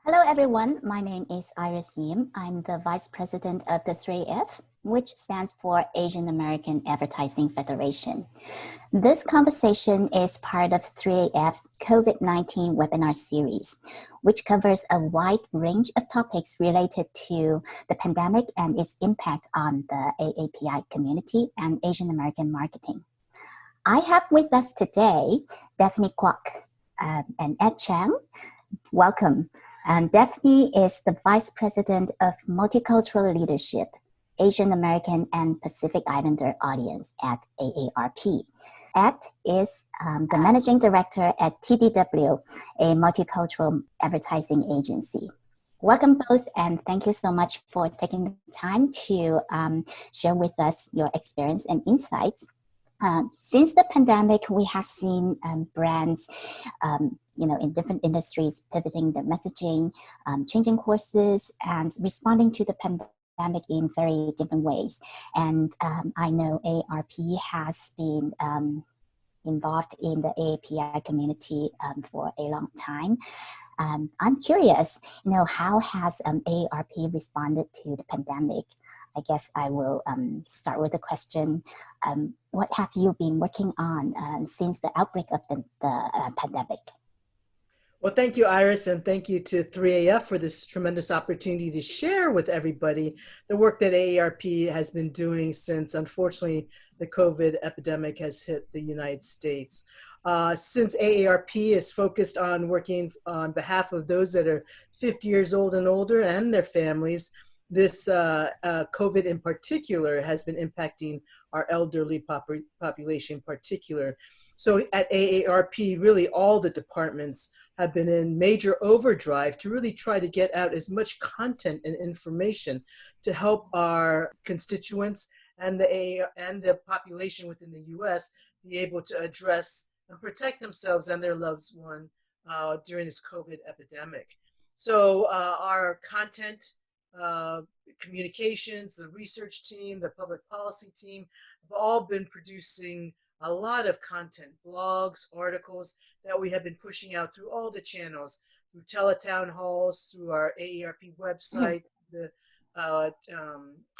Hello, everyone. My name is Iris Yim. I'm the Vice President of the 3AF, which stands for Asian American Advertising Federation. This conversation is part of 3AF's COVID-19 webinar series, which covers a wide range of topics related to the pandemic and its impact on the AAPI community and Asian American marketing. I have with us today Daphne Kwok and Ed Chang. Welcome. And Daphne is the Vice President of Multicultural Leadership, Asian American and Pacific Islander audience at AARP. Ed is the Managing Director at TDW, a multicultural advertising agency. Welcome both, and thank you so much for taking the time to share with us your experience and insights. Since the pandemic, we have seen brands in different industries pivoting their messaging, changing courses, and responding to the pandemic in very different ways. And I know AARP has been involved in the AAPI community for a long time. I'm curious, how has AARP responded to the pandemic? I guess I will start with a question. What have you been working on since the outbreak of the pandemic? Well, thank you, Iris, and thank you to 3AF for this tremendous opportunity to share with everybody the work that AARP has been doing since, unfortunately, the COVID epidemic has hit the United States. Since AARP is focused on working on behalf of those that are 50 years old and older and their families, this COVID in particular has been impacting our elderly population in particular. So at AARP, really all the departments have been in major overdrive to really try to get out as much content and information to help our constituents and the population within the U.S. be able to address and protect themselves and their loved one during this COVID epidemic. So our content, communications, the research team, the public policy team have all been producing a lot of content, blogs, articles that we have been pushing out through all the channels, through teletown halls, through our AARP website, the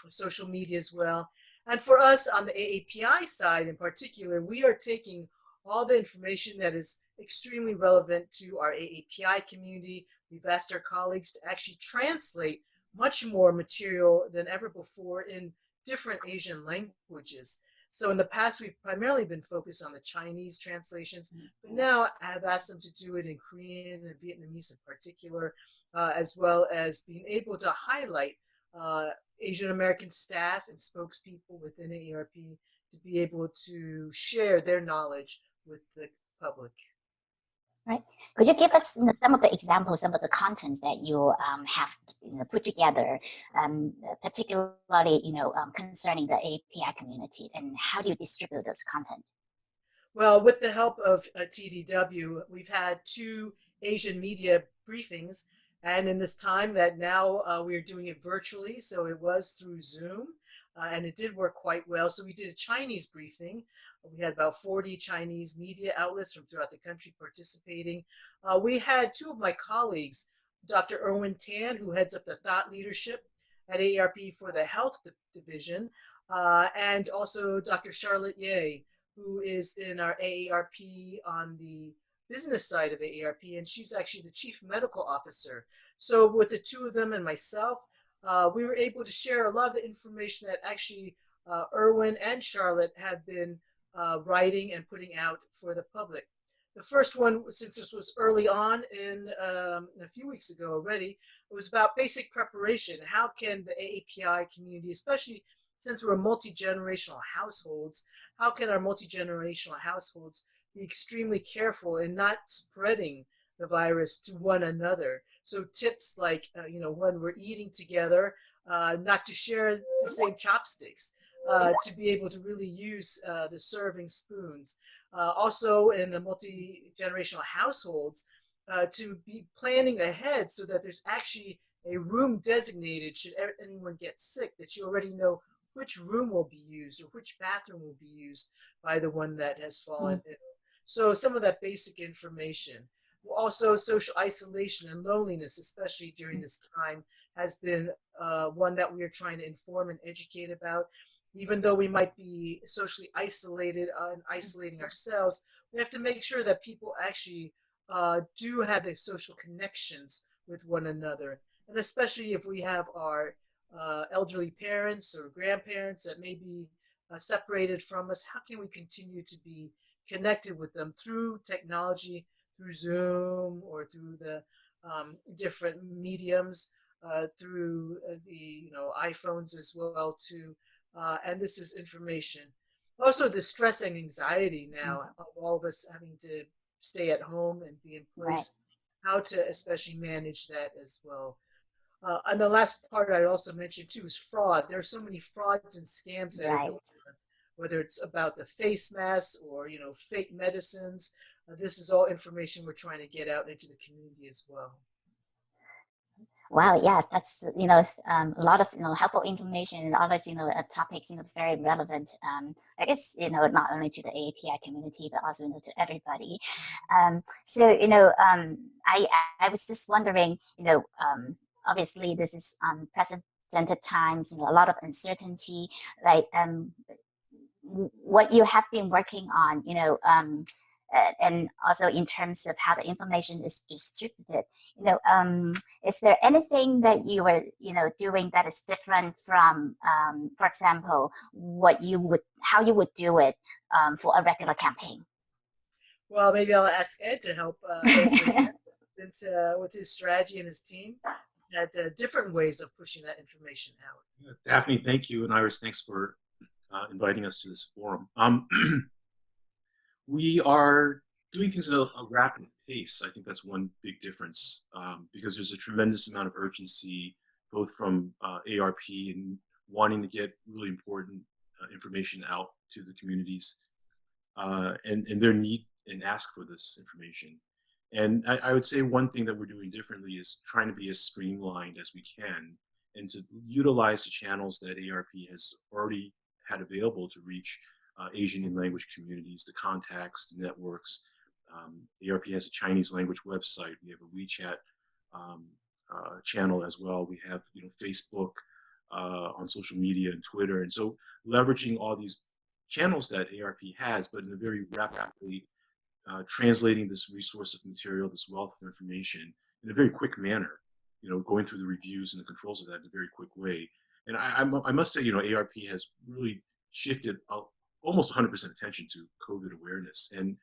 social media as well. And for us on the AAPI side in particular, we are taking all the information that is extremely relevant to our AAPI community. We've asked our colleagues to actually translate much more material than ever before in different Asian languages. So in the past, we've primarily been focused on the Chinese translations, but now I have asked them to do it in Korean and Vietnamese in particular, as well as being able to highlight Asian American staff and spokespeople within AARP to be able to share their knowledge with the public. Right. Could you give us some of the examples, some of the contents that you have put together, particularly concerning the API community, and how do you distribute those content? Well, with the help of TDW, we've had 2 Asian media briefings, and in this time that now we are doing it virtually, so it was through Zoom, and it did work quite well. So we did a Chinese briefing. We had about 40 Chinese media outlets from throughout the country participating. We had 2 of my colleagues, Dr. Erwin Tan, who heads up the thought leadership at AARP for the health division, and also Dr. Charlotte Ye, who is in our AARP on the business side of AARP, and she's actually the chief medical officer. So with the 2 of them and myself, we were able to share a lot of the information that actually Erwin and Charlotte have been writing and putting out for the public. The first one, since this was early on in a few weeks ago already, it was about basic preparation. How can the AAPI community, especially since we're multi-generational households, how can our multi-generational households be extremely careful in not spreading the virus to one another? So tips like, when we're eating together, not to share the same chopsticks, to be able to really use the serving spoons. Also in the multi-generational households, to be planning ahead so that there's actually a room designated should anyone get sick, that you already know which room will be used or which bathroom will be used by the one that has fallen ill. So some of that basic information. Also, social isolation and loneliness, especially during this time, has been one that we are trying to inform and educate about. Even though we might be socially isolated and isolating ourselves, we have to make sure that people actually do have the social connections with one another. And especially if we have our elderly parents or grandparents that may be separated from us, how can we continue to be connected with them through technology, through Zoom or through the different mediums, through the iPhones as well too. And this is information. Also, the stress and anxiety now of all of us having to stay at home and be in Right, place. How to especially manage that as well. And the last part I'd also mention too is fraud. There are so many frauds and scams that are going right. on, whether it's about the face masks or fake medicines. This is all information we're trying to get out into the community as well. Wow, yeah, that's a lot of helpful information and all those topics very relevant. I guess not only to the AAPI community but also to everybody. So I was just wondering, obviously this is unprecedented times, a lot of uncertainty. Like what you have been working on, and also in terms of how the information is distributed, is there anything that you are, doing that is different from, for example, how you would do it for a regular campaign? Well, maybe I'll ask Ed to help answer that, since with his strategy and his team, had different ways of pushing that information out. Yeah, Daphne, thank you, and Iris, thanks for inviting us to this forum. We are doing things at a rapid pace. I think that's one big difference, because there's a tremendous amount of urgency, both from AARP and wanting to get really important information out to the communities, and their need and ask for this information. And I would say one thing that we're doing differently is trying to be as streamlined as we can and to utilize the channels that AARP has already had available to reach Asian in language communities, the contacts, the networks. AARP has a Chinese language website. We have a WeChat channel as well. We have Facebook on social media and Twitter. And so leveraging all these channels that AARP has, but in a very rapidly translating this resource of material, this wealth of information in a very quick manner, going through the reviews and the controls of that in a very quick way. And I must say, AARP has really shifted almost 100% attention to COVID awareness. And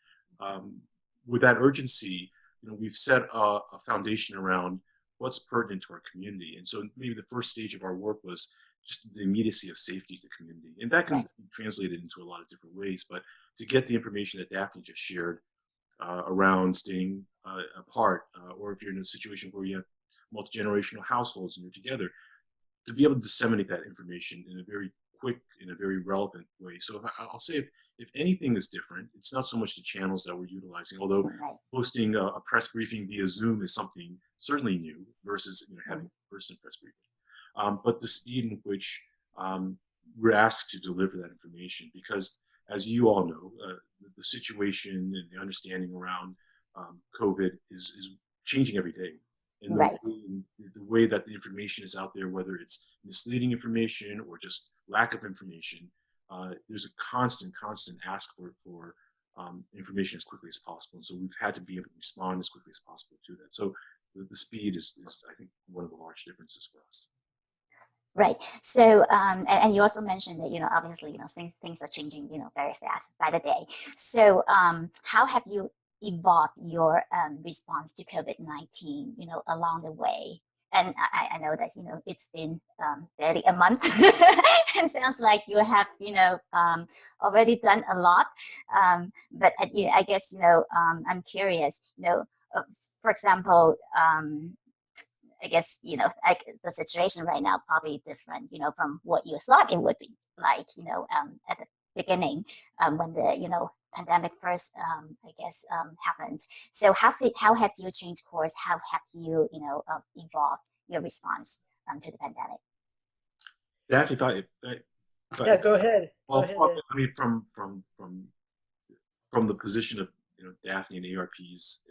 with that urgency, we've set a foundation around what's pertinent to our community. And so maybe the first stage of our work was just the immediacy of safety to the community. And that can be translated into a lot of different ways. But to get the information that Daphne just shared around staying apart, or if you're in a situation where you have multi-generational households and you're together, to be able to disseminate that information in a very quick, in a very relevant way. So I'll say if anything is different, it's not so much the channels that we're utilizing, although hosting a press briefing via Zoom is something certainly new versus having a person press briefing. But the speed in which we're asked to deliver that information, because as you all know, the situation and the understanding around COVID is changing every day. And the way that the information is out there, whether it's misleading information or just lack of information, there's a constant ask for information as quickly as possible. And so we've had to be able to respond as quickly as possible to that. So the speed is, I think, one of the large differences for us. Right. So, and you also mentioned that, obviously, things are changing, very fast by the day. So, how have you evolved your response to COVID-19, along the way? And I know that, it's been barely a month and sounds like you have, already done a lot. But I guess, I'm curious, for example, I guess, the situation right now probably different, from what you thought it would be like, at the beginning, when the, pandemic first, happened. So how have you changed course? How have you, evolved your response to the pandemic? Daphne, Yeah, go ahead. Well, go ahead, I mean, from the position of Daphne and AARP's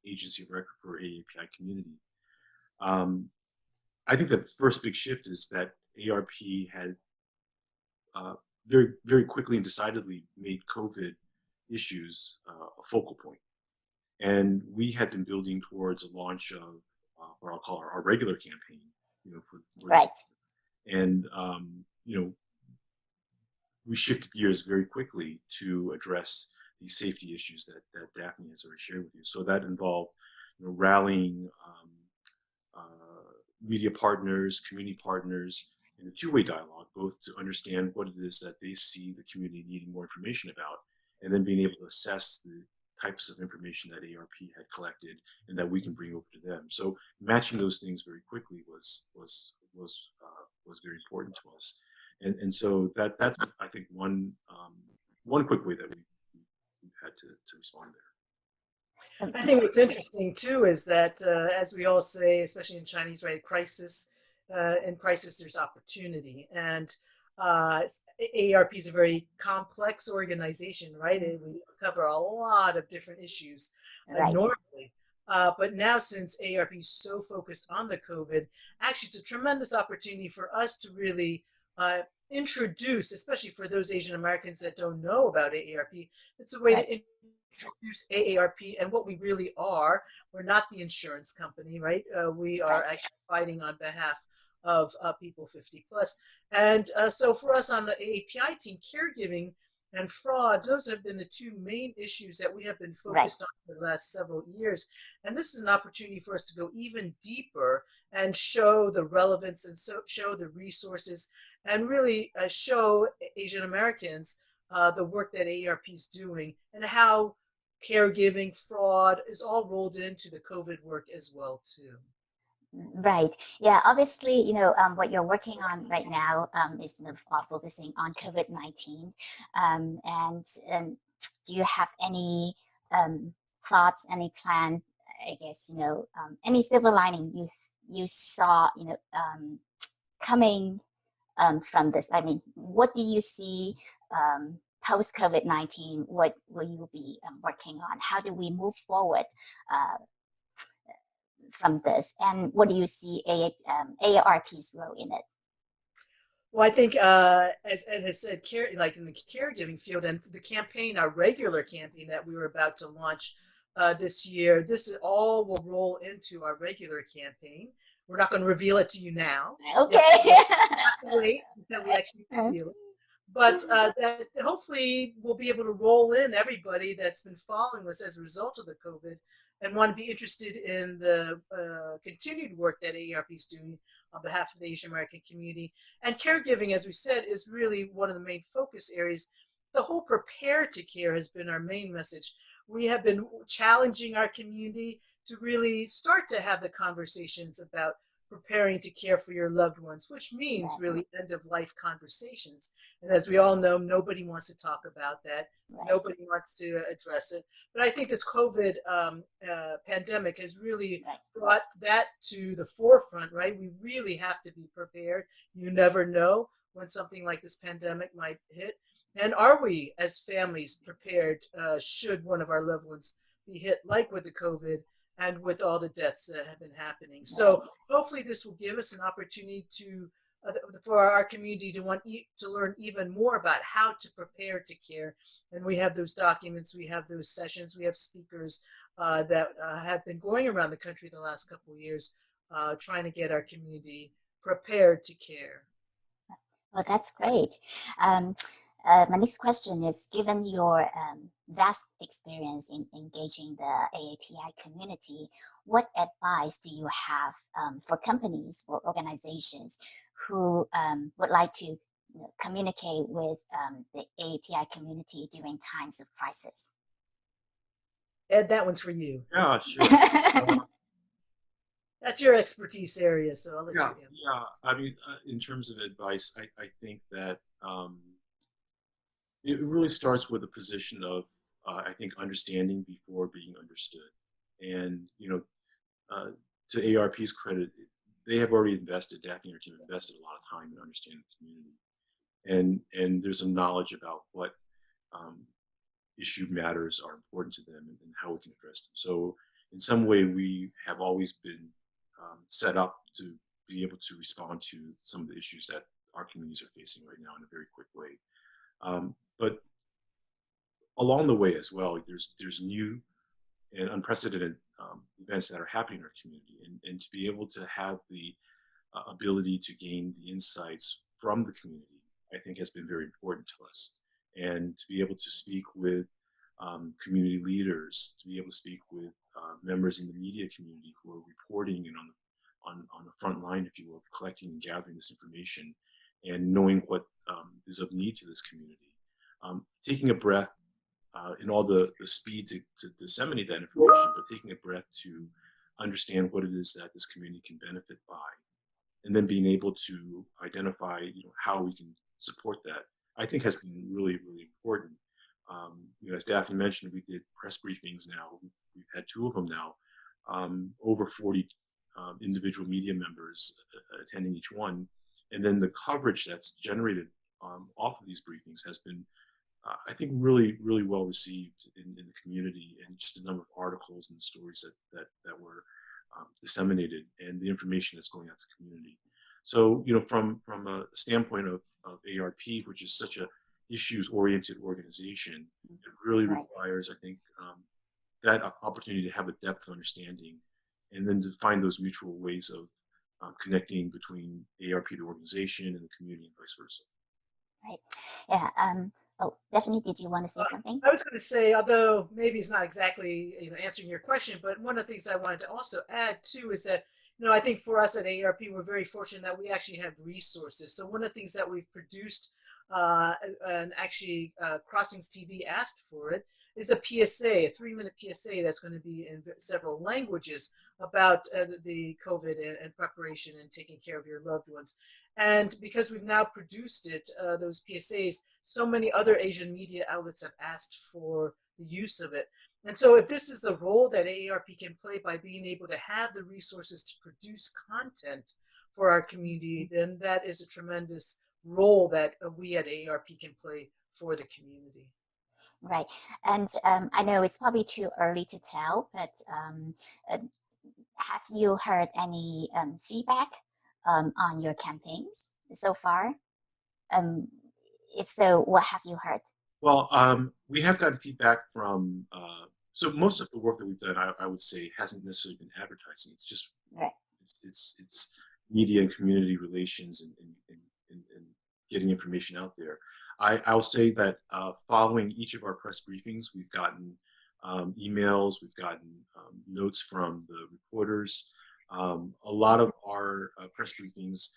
agency of record for AAPI community. I think the first big shift is that AARP had very, very quickly and decidedly made COVID issues a focal point. And we had been building towards a launch of what I'll call our regular campaign, for Right. And, we shifted gears very quickly to address these safety issues that Daphne has already shared with you. So that involved rallying media partners, community partners, in a two-way dialogue, both to understand what it is that they see the community needing more information about, and then being able to assess the types of information that AARP had collected and that we can bring over to them. So matching those things very quickly was very important to us, and so that's I think one quick way that we've had to respond there. I think what's interesting too is that, as we all say, especially in Chinese, right, crisis, in crisis there's opportunity, and AARP is a very complex organization, right? We cover a lot of different issues normally, but now since AARP is so focused on the COVID, actually it's a tremendous opportunity for us to really introduce, especially for those Asian Americans that don't know about AARP, it's a way to introduce AARP and what we really are. We're not the insurance company, right? We are actually fighting on behalf of people 50 plus. And so for us on the AAPI team, caregiving and fraud, those have been the two main issues that we have been focused on for the last several years. And this is an opportunity for us to go even deeper and show the relevance and show the resources and really show Asian Americans the work that AARP is doing and how caregiving, fraud is all rolled into the COVID work as well too. Right. Yeah. Obviously, what you're working on right now is focusing on COVID-19. And do you have any thoughts, any plan? I guess any silver lining you saw coming from this. I mean, what do you see post COVID-19? What will you be working on? How do we move forward from this, and what do you see AARP's role in it? Well, I think as Ed has said, like in the caregiving field and the campaign, our regular campaign that we were about to launch this year, this all will roll into our regular campaign. We're not going to reveal it to you now. Okay. Wait until we actually reveal it. But that hopefully we'll be able to roll in everybody that's been following us as a result of the COVID and want to be interested in the continued work that AARP is doing on behalf of the Asian American community. And caregiving, as we said, is really one of the main focus areas. The whole prepare to care has been our main message. We have been challenging our community to really start to have the conversations about preparing to care for your loved ones, which means really end-of-life conversations. And as we all know, nobody wants to talk about that. Nobody wants to address it. But I think this COVID pandemic has really brought that to the forefront, right? We really have to be prepared. You never know when something like this pandemic might hit. And are we, as families, prepared should one of our loved ones be hit, like with the COVID and with all the deaths that have been happening? So hopefully this will give us an opportunity to, for our community to learn even more about how to prepare to care. And we have those documents, we have those sessions, we have speakers that have been going around the country the last couple of years, trying to get our community prepared to care. Well, that's great. My next question is, given your vast experience in engaging the AAPI community, what advice do you have for companies or organizations who would like to communicate with the AAPI community during times of crisis? Ed, that one's for you. Yeah, sure. That's your expertise area, so I'll let you answer. Yeah, I mean, in terms of advice, I think that it really starts with a position of, I think, understanding before being understood. And, to AARP's credit, they have already invested, Daphne and her team invested a lot of time in understanding the community. And there's a knowledge about what issue matters are important to them and how we can address them. So, in some way we have always been set up to be able to respond to some of the issues that our communities are facing right now in a very quick way. But along the way as well, there's new and unprecedented events that are happening in our community, and to be able to have the ability to gain the insights from the community, I think has been very important to us. And to be able to speak with community leaders, to be able to speak with members in the media community who are reporting and on the front line, if you will, of collecting and gathering this information and knowing what is of need to this community. Taking a breath in all the speed to disseminate that information, but taking a breath to understand what it is that this community can benefit by, and then being able to identify, how we can support that, I think has been really, really important. As Daphne mentioned, we did press briefings now. We've had 2 of them now, over 40 individual media members attending each one. And then the coverage that's generated off of these briefings has been, I think, really, really well received in the community, and just a number of articles and stories that were disseminated, and the information that's going out to the community. So, from a standpoint of AARP, which is such a issues-oriented organization, it really requires, I think, that opportunity to have a depth of understanding, and then to find those mutual ways of connecting between AARP, the organization, and the community, and vice versa. Right. Yeah. Oh, Daphne, did you want to say something? I was going to say, although maybe it's not exactly answering your question, but one of the things I wanted to also add too is that I think for us at AARP, we're very fortunate that we actually have resources. So one of the things that we've produced, and actually Crossings TV asked for it, is a PSA, a 3-minute PSA that's going to be in several languages about the COVID and preparation and taking care of your loved ones. And because we've now produced it, those PSAs, so many other Asian media outlets have asked for the use of it. And so if this is the role that AARP can play by being able to have the resources to produce content for our community, then that is a tremendous role that we at AARP can play for the community. Right. And I know it's probably too early to tell, but have you heard any feedback on your campaigns so far? If so, what have you heard? Well, we have gotten feedback from, so most of the work that we've done, I would say, hasn't necessarily been advertising. It's just, it's media and community relations and getting information out there. I'll say that following each of our press briefings, we've gotten emails, we've gotten notes from the reporters. A lot of our press briefings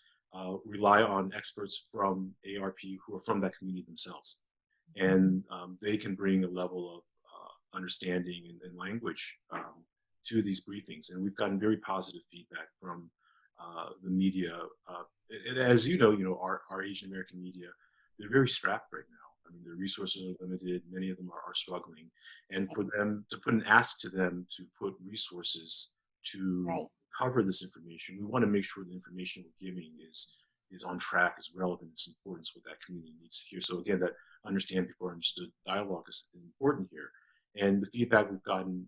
rely on experts from AARP who are from that community themselves. And they can bring a level of understanding and language to these briefings. And we've gotten very positive feedback from the media. And as you know, our Asian American media, they're very strapped right now. I mean, their resources are limited. Many of them are struggling. And for them to put an ask to them to put resources to cover this information, we want to make sure the information we're giving is on track, is relevant, is important, what that community needs to hear. So again, that understand before understood dialogue is important here. And the feedback we've gotten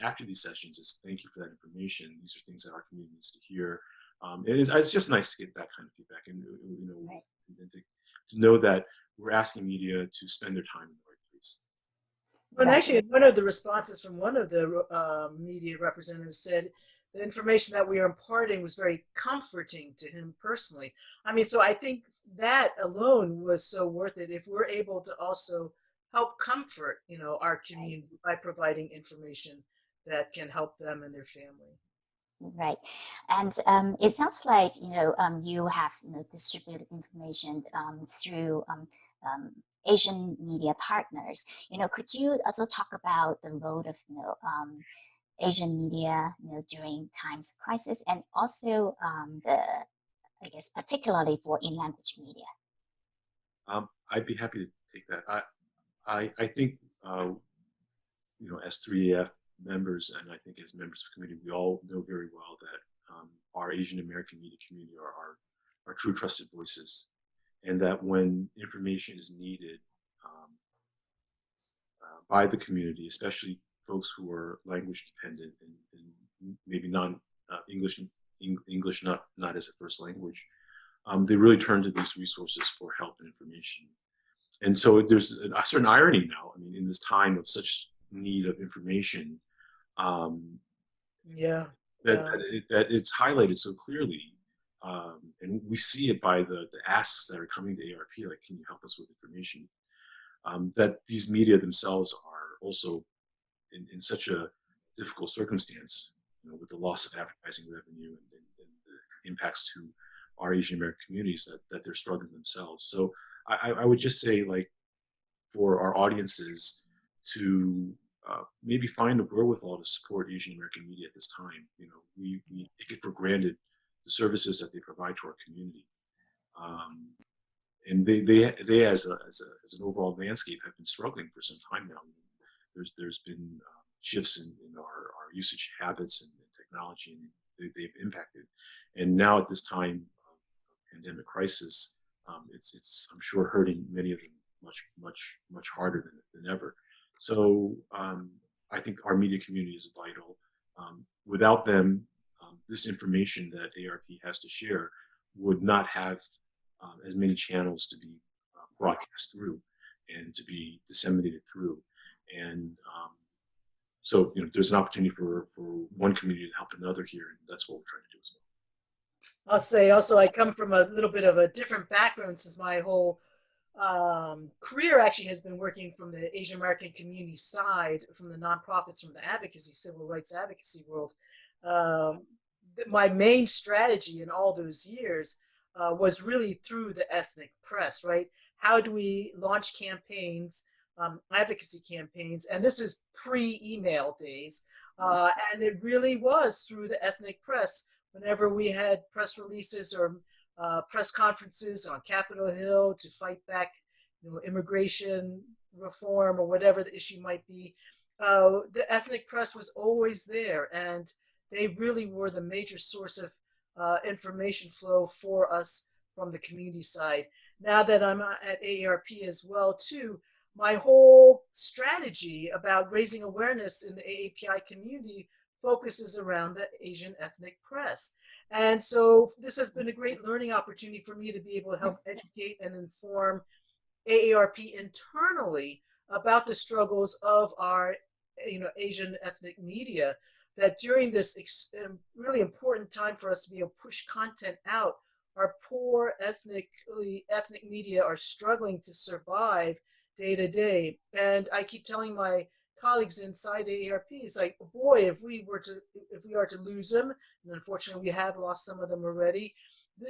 after these sessions is, thank you for that information. These are things that our community needs to hear. And it's just nice to get that kind of feedback, and and to know that we're asking media to spend their time in the right place. Well, and actually, one of the responses from one of the media representatives said the information that we are imparting was very comforting to him personally. I mean, so I think that alone was so worth it if we're able to also help comfort, our community by providing information that can help them and their family. Right. And it sounds like, you have distributed information through Asian media partners. Could you also talk about the role of, Asian media, during times of crisis, and also I guess, particularly for in-language media? I'd be happy to take that. I think, as 3AF members, and I think as members of the community, we all know very well that our Asian American media community are true trusted voices, and that when information is needed by the community, especially folks who are language dependent and maybe non-English, English not as a first language, they really turn to these resources for help and information. And so there's a certain irony now. I mean, in this time of such need of information, Yeah. that it's highlighted so clearly, and we see it by the asks that are coming to AARP, like, can you help us with information? That these media themselves are also in such a difficult circumstance, you know, with the loss of advertising revenue and the impacts to our Asian American communities, that they're struggling themselves. So I would just say, like, for our audiences to maybe find the wherewithal to support Asian American media at this time. You know, we take it for granted the services that they provide to our community, and they as an overall landscape have been struggling for some time now. There's been shifts in our usage habits and technology, and they've impacted. And now at this time of pandemic crisis, it's I'm sure hurting many of them much harder than ever. So I think our media community is vital. Without them, this information that AARP has to share would not have as many channels to be broadcast through and to be disseminated through. And so, you know, there's an opportunity for one community to help another here, and that's what we're trying to do as well. I'll say also, I come from a little bit of a different background, since my whole career actually has been working from the Asian American community side, from the nonprofits, from the advocacy, civil rights advocacy world. My main strategy in all those years was really through the ethnic press, right? How do we launch campaigns, advocacy campaigns? And this is pre-email days. And it really was through the ethnic press. Whenever we had press releases or press conferences on Capitol Hill to fight back, you know, immigration reform or whatever the issue might be, the ethnic press was always there, and they really were the major source of information flow for us from the community side. Now that I'm at AARP as well too, my whole strategy about raising awareness in the AAPI community focuses around the Asian ethnic press. And so this has been a great learning opportunity for me to be able to help educate and inform AARP internally about the struggles of our, you know, Asian ethnic media, that during this really important time for us to be able to push content out, our poor ethnic media are struggling to survive day to day. And I keep telling my colleagues inside AARP, it's like, boy, if we are to lose them, and unfortunately we have lost some of them already,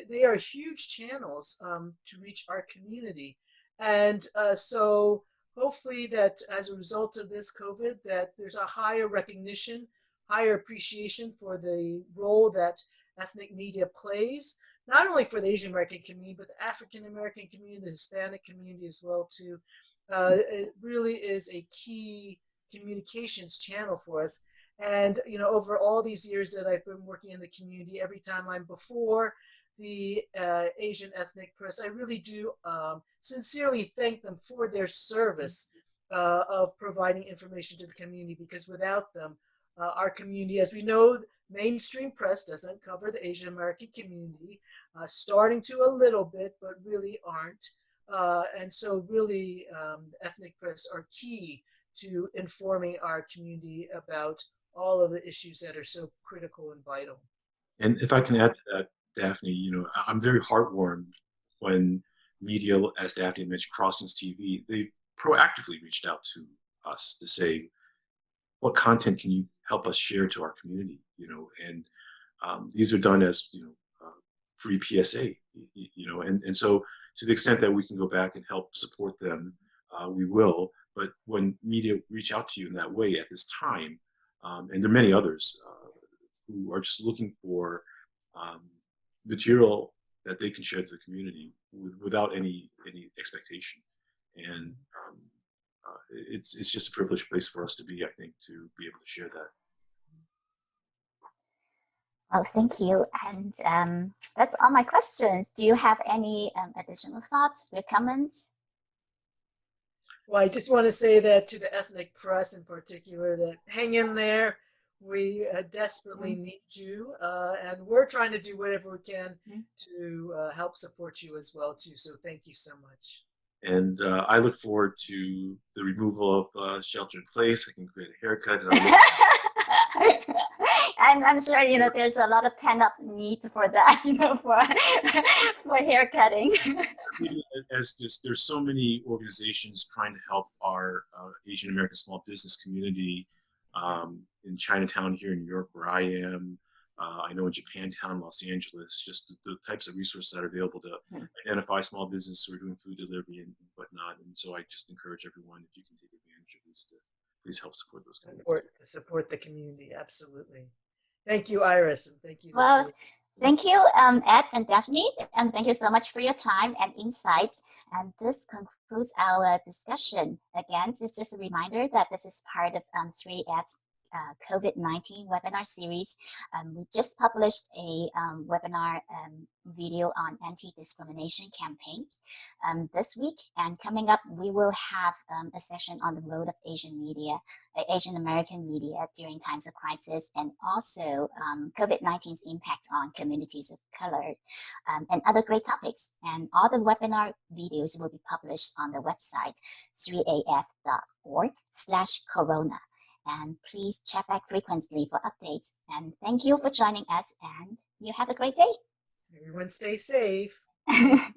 they are huge channels to reach our community. And so hopefully that as a result of this COVID, that there's a higher recognition, higher appreciation for the role that ethnic media plays, not only for the Asian American community, but the African American community, the Hispanic community as well too. It really is a key communications channel for us. And, you know, over all these years that I've been working in the community, every time I'm before the Asian ethnic press, I really do sincerely thank them for their service of providing information to the community, because without them, our community, as we know, mainstream press doesn't cover the Asian American community, starting to a little bit, but really aren't. And so really, the ethnic press are key to informing our community about all of the issues that are so critical and vital. And if I can add to that, Daphne, you know, I'm very heartwarmed when media, as Daphne mentioned, Crossings TV, they proactively reached out to us to say, what content can you help us share to our community? You know, and these are done as, you know, free PSA, you know, and so to the extent that we can go back and help support them, we will. But when media reach out to you in that way at this time, and there are many others who are just looking for material that they can share to the community without any expectation, and it's just a privileged place for us to be, I think, to be able to share that. Oh, thank you. And that's all my questions. Do you have any additional thoughts or comments? Well, I just want to say that to the ethnic press in particular, that hang in there. We desperately need you, and we're trying to do whatever we can to help support you as well too. So thank you so much. And I look forward to the removal of shelter in place. I can create a haircut. And I'm sure, there's a lot of pent-up needs for that, for hair cutting. there's so many organizations trying to help our Asian American small business community in Chinatown here in New York, where I am. I know in Japantown, Los Angeles, just the types of resources that are available to identify small businesses who are doing food delivery and whatnot. And so I just encourage everyone, if you can take advantage of these, to please help support those communities. Support the community, absolutely. Thank you, Iris, and thank you. Well, thank you, Ed and Daphne, and thank you so much for your time and insights. And this concludes our discussion. Again, it's just a reminder that this is part of 3F's COVID-19 webinar series. We just published a webinar video on anti-discrimination campaigns this week, and coming up we will have a session on the role of Asian American media during times of crisis, and also COVID-19's impact on communities of color, and other great topics. And all the webinar videos will be published on the website 3af.org/corona. And please check back frequently for updates. And thank you for joining us, and you have a great day. Everyone stay safe. Well.